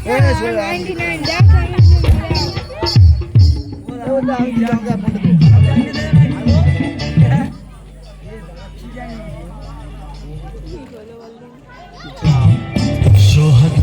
সোহাগ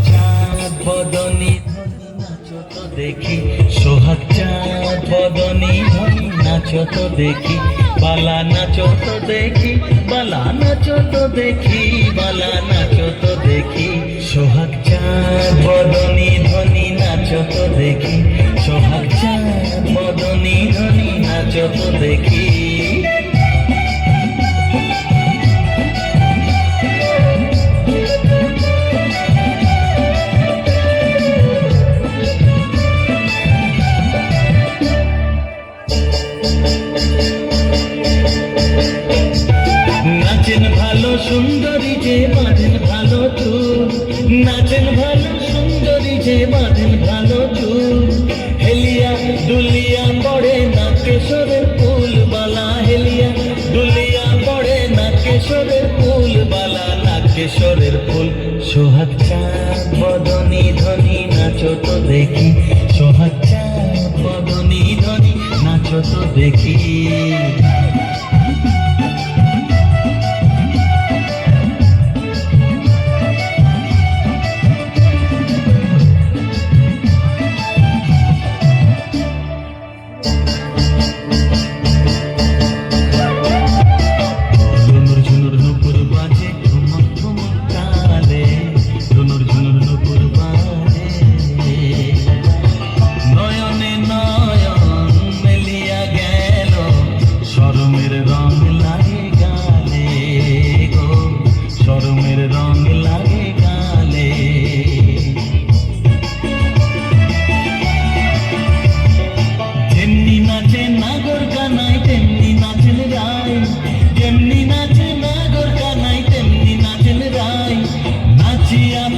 চাঁদ বদনী ধনী নাচো তো দেখি, সোহাগ চাঁদ বদনী ধনী নাচো তো দেখি, বালা নাচো তো দেখি, বালা নাচো তো দেখি, বালা নাচো তো দেখি। সোহাগ চাঁদ বদনী ধনী নাচো তো দেখি, সোহাগ চাঁদ বদনী ধনী নাচো তো দেখি। নাচেন ভালো সুন্দরী যে বাঁধেন ভালো চুল, নাচেন ভালো সুন্দরী যে বাঁধেন ভালো চুল, হেলিয়া দুলিয়া পড়ে না কেশরের ফুল বালা, হেলিয়া দুলিয়া পড়ে না কেশরের ফুল বালা, না কেশরের ফুল। সোহাগ চাঁদ বদনী ধনী নাচো তো দেখি, সোহাগ চাঁদ বদনী ধনী নাচো তো দেখি।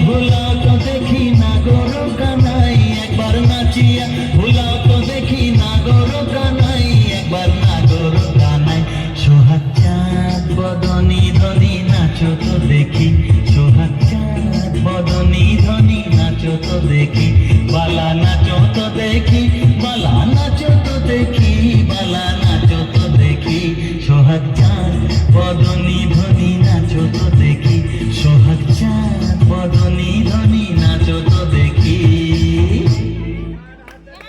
ভুলাও তো দেখি না গরো কানাই, একবার নাচিয়া ভুলাও তো দেখি না গরো কানাই, একবার না গরো কানাই। সোহাগ চাঁদ বদনী ধনী নাচো তো দেখি।